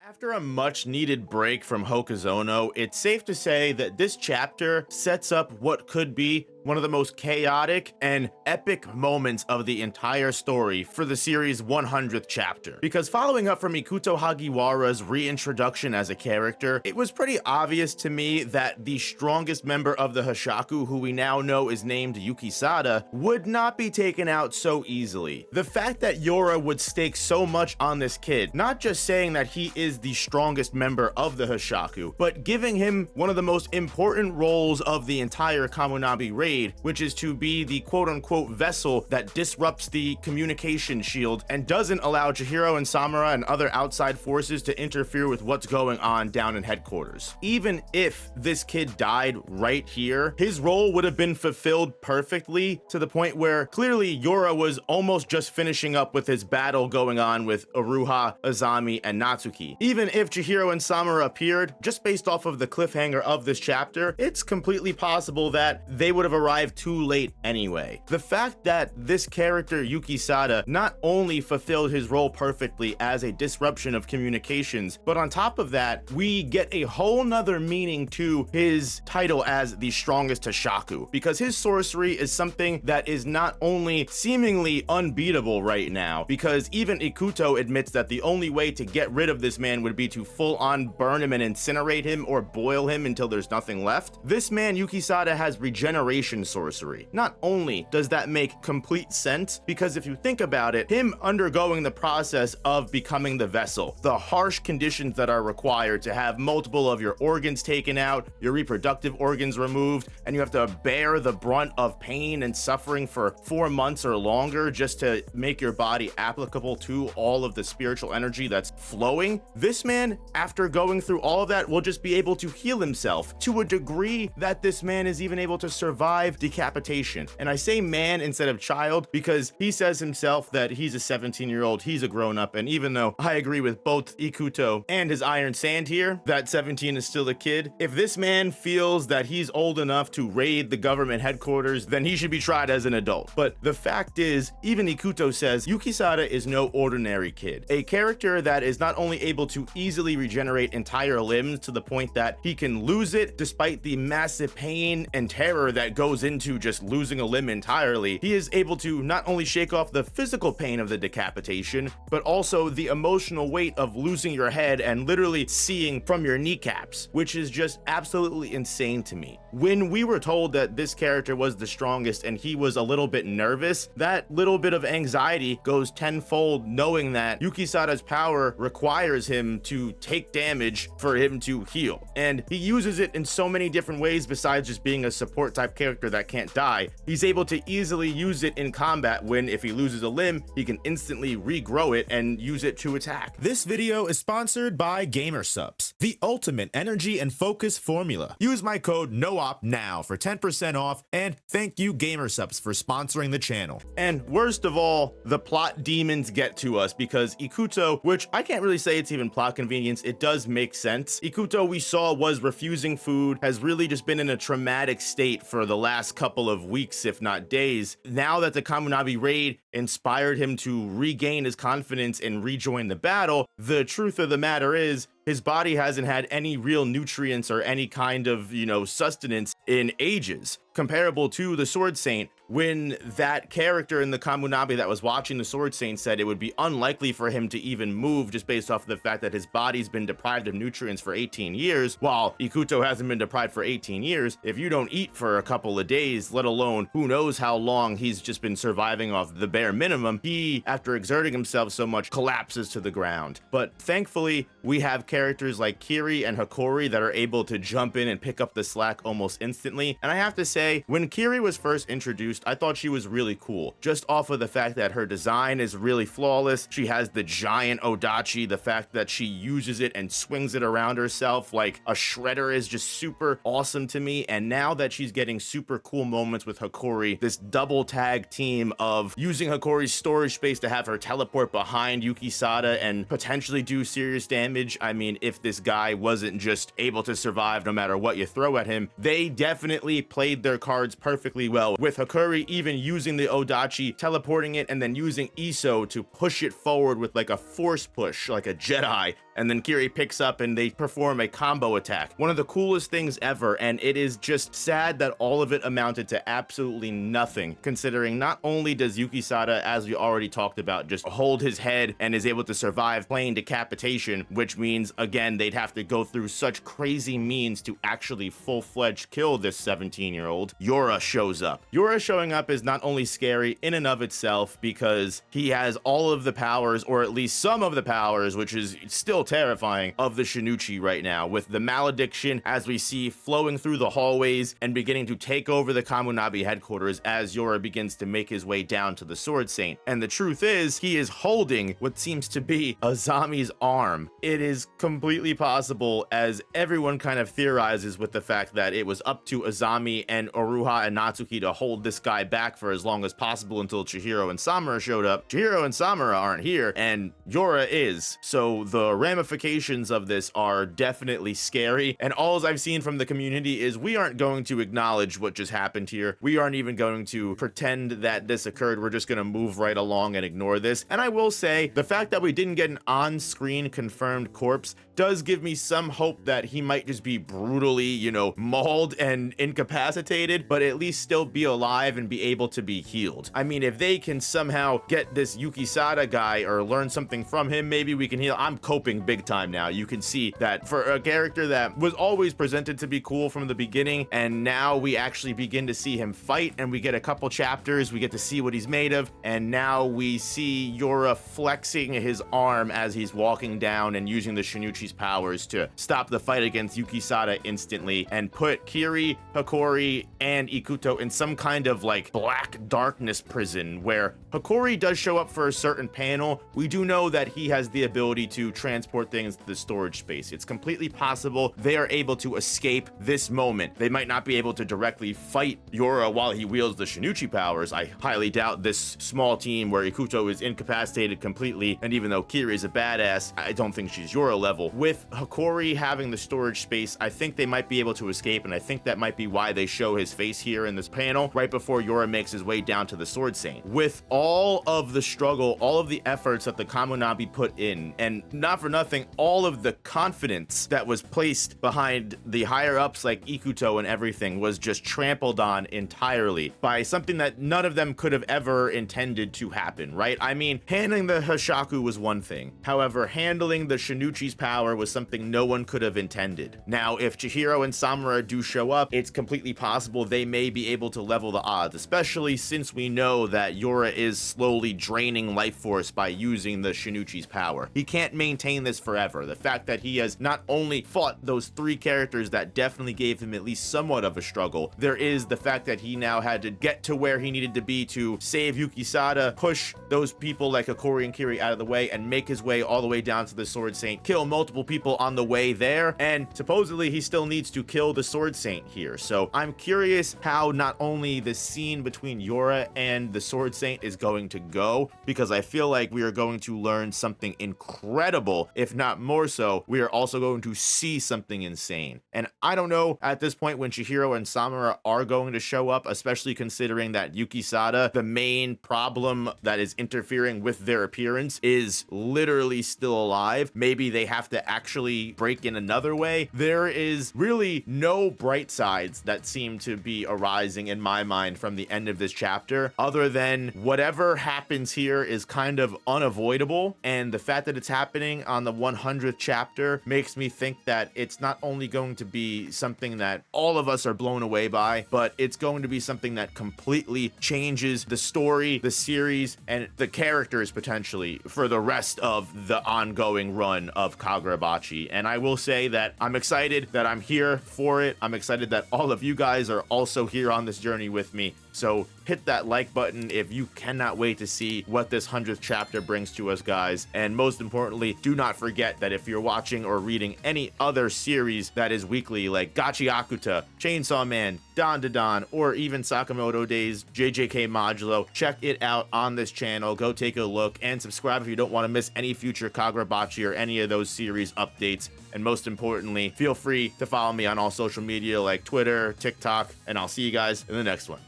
After a much needed break from Hokuzono, it's safe to say that this chapter sets up what could be one of the most chaotic and epic moments of the entire story for the series' 100th chapter. Because following up from Iikuto Hagiwara's reintroduction as a character, it was pretty obvious to me that the strongest member of the Hashaku, who we now know is named Yukisada, would not be taken out so easily. The fact that Yora would stake so much on this kid, not just saying that he is the strongest member of the Hashaku, but giving him one of the most important roles of the entire Kamunabi raid, which is to be the quote-unquote vessel that disrupts the communication shield and doesn't allow Chihiro and Samura and other outside forces to interfere with what's going on down in headquarters. Even if this kid died right here, his role would have been fulfilled perfectly, to the point where clearly Yora was almost just finishing up with his battle going on with Aruha, Azami, and Natsuki. Even if Chihiro and Samura appeared, just based off of the cliffhanger of this chapter, it's completely possible that they would have arrived too late anyway. The fact that this character Yukisada not only fulfilled his role perfectly as a disruption of communications, but on top of that, we get a whole nother meaning to his title as the strongest Hashaku, because his sorcery is something that is not only seemingly unbeatable right now, because even Iikuto admits that the only way to get rid of this man would be to full-on burn him and incinerate him or boil him until there's nothing left. This man Yukisada has regeneration sorcery. Not only does that make complete sense, because if you think about it, him undergoing the process of becoming the vessel, the harsh conditions that are required to have multiple of your organs taken out, your reproductive organs removed, and you have to bear the brunt of pain and suffering for 4 months or longer just to make your body applicable to all of the spiritual energy that's flowing. This man, after going through all of that, will just be able to heal himself to a degree that this man is even able to survive decapitation. And I say man instead of child because he says himself that he's a 17-year-old, he's a grown-up, and even though I agree with both Iikuto and his Iron Sand here, that 17 is still a kid, if this man feels that he's old enough to raid the government headquarters, then he should be tried as an adult. But the fact is, even Iikuto says Yukisada is no ordinary kid. A character that is not only able to easily regenerate entire limbs to the point that he can lose it despite the massive pain and terror that goes into just losing a limb entirely, he is able to not only shake off the physical pain of the decapitation, but also the emotional weight of losing your head and literally seeing from your kneecaps, which is just absolutely insane to me. When we were told that this character was the strongest and he was a little bit nervous, that little bit of anxiety goes tenfold knowing that Yukisada's power requires him to take damage for him to heal. And he uses it in so many different ways besides just being a support type character that can't die. He's able to easily use it in combat when if he loses a limb, he can instantly regrow it and use it to attack. This video is sponsored by GamerSupps, the ultimate energy and focus formula. Use my code NOOP now for 10% off, and thank you GamerSupps for sponsoring the channel. And worst of all, the plot demons get to us because Iikuto, which I can't really say it's even plot convenience, it does make sense. Iikuto, we saw, was refusing food, has really just been in a traumatic state for the last couple of weeks, if not days. Now that the Kamunabi raid inspired him to regain his confidence and rejoin the battle, the truth of the matter is his body hasn't had any real nutrients or any kind of, sustenance in ages. Comparable to the Sword Saint, when that character in the Kamunabi that was watching the Sword Saint said it would be unlikely for him to even move just based off of the fact that his body's been deprived of nutrients for 18 years, while Iikuto hasn't been deprived for 18 years. If you don't eat for a couple of days, let alone who knows how long he's just been surviving off the bare minimum, he, after exerting himself so much, collapses to the ground. But thankfully, we have characters like Kiri and Hakori that are able to jump in and pick up the slack almost instantly. And I have to say, when Kiri was first introduced, I thought she was really cool, just off of the fact that her design is really flawless. She has the giant odachi, the fact that she uses it and swings it around herself like a shredder is just super awesome to me. And now that she's getting super cool moments with Hakori, this double tag team of using Hakori's storage space to have her teleport behind Yukisada and potentially do serious damage. I mean, if this guy wasn't just able to survive no matter what you throw at him, they definitely played their cards perfectly well, with Hakori Kiri even using the Odachi, teleporting it, and then using Iso to push it forward with like a force push, like a Jedi. And then Kiri picks up and they perform a combo attack. One of the coolest things ever, and it is just sad that all of it amounted to absolutely nothing, considering not only does Yukisada, as we already talked about, just hold his head and is able to survive playing Decapitation, which means, again, they'd have to go through such crazy means to actually full-fledged kill this 17-year-old. Yora shows up. Yora showing up is not only scary in and of itself because he has all of the powers, or at least some of the powers, which is still terrifying, of the Shinichi right now, with the malediction, as we see, flowing through the hallways and beginning to take over the Kamunabi headquarters as Yora begins to make his way down to the Sword Saint. And the truth is, he is holding what seems to be Azami's arm. It is completely possible, as everyone kind of theorizes, with the fact that it was up to Azami and Oruha and Natsuki to hold this guy back for as long as possible until Chihiro and Samura showed up. Chihiro and Samura aren't here, and Yora is. So the ramifications of this are definitely scary, and all I've seen from the community is we aren't going to acknowledge what just happened here. We aren't even going to pretend that this occurred. We're just going to move right along and ignore this. And I will say, the fact that we didn't get an on-screen confirmed corpse does give me some hope that he might just be brutally, you know, mauled and incapacitated, but at least still be alive and be able to be healed. I mean, if they can somehow get this Yukisada guy or learn something from him, maybe we can heal. I'm coping big time now. You can see that for a character that was always presented to be cool from the beginning, and now we actually begin to see him fight, and we get a couple chapters, we get to see what he's made of, and now we see Yora flexing his arm as he's walking down and using the Shinichi's powers to stop the fight against Yukisada instantly and put Kiri, Hakori, and Iikuto in some kind of like black darkness prison where Hakori does show up for a certain panel. We do know that he has the ability to transport things to the storage space. It's completely possible they are able to escape this moment. They might not be able to directly fight Yora while he wields the Shinichi powers. I highly doubt this small team where Iikuto is incapacitated completely, and even though Kiri is a badass, I don't think she's Yora level. With Hakori having the storage space, I think they might be able to escape, and I think that might be why they show his face here in this panel right before Yora makes his way down to the Sword Saint. With all of the struggle, all of the efforts that the Kamunabi put in, and not for nothing, all of the confidence that was placed behind the higher ups like Iikuto and everything was just trampled on entirely by something that none of them could have ever intended to happen, right? I mean, handling the Hashaku was one thing. However, handling the Shinichi's power was something no one could have intended. Now, if Chihiro and Samura do show up, it's completely possible they may be able to level the odds, especially since we know that Yora is slowly draining life force by using the Shinichi's power. He can't maintain this forever. The fact that he has not only fought those three characters that definitely gave him at least somewhat of a struggle, there is the fact that he now had to get to where he needed to be to save Yukisada, push those people like Hakori and Kiri out of the way, and make his way all the way down to the Sword Saint, kill multiple people on the way there, and supposedly he still needs to kill the Sword Saint here. So I'm curious how not only the scene between Yora and the Sword Saint is going to go, because I feel like we are going to learn something incredible, if not more so, we are also going to see something insane. And I don't know at this point when Chihiro and Samura are going to show up, especially considering that Yukisada, the main problem that is interfering with their appearance, is literally still alive. Maybe they have to actually break in another way. There is really no bright sides that seem to be arising in my mind from the end of this chapter, other than whatever happens here is kind of unavoidable, and the fact that it's happening on the 100th chapter makes me think that it's not only going to be something that all of us are blown away by, but it's going to be something that completely changes the story, the series, and the characters potentially for the rest of the ongoing run of Kagurabachi. And I will say that I'm excited that I'm here for it. I'm excited that all of you guys are also here on this journey with me. So hit that like button if you cannot wait to see what this 100th chapter brings to us, guys. And most importantly, do not forget that if you're watching or reading any other series that is weekly, like Gachi Akuta, Chainsaw Man, Don to Don, or even Sakamoto Days, JJK Modulo, check it out on this channel. Go take a look and subscribe if you don't want to miss any future Kagurabachi or any of those series updates. And most importantly, feel free to follow me on all social media like Twitter, TikTok, and I'll see you guys in the next one.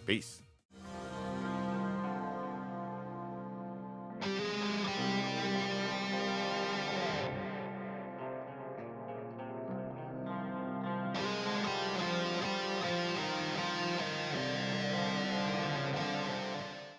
Peace.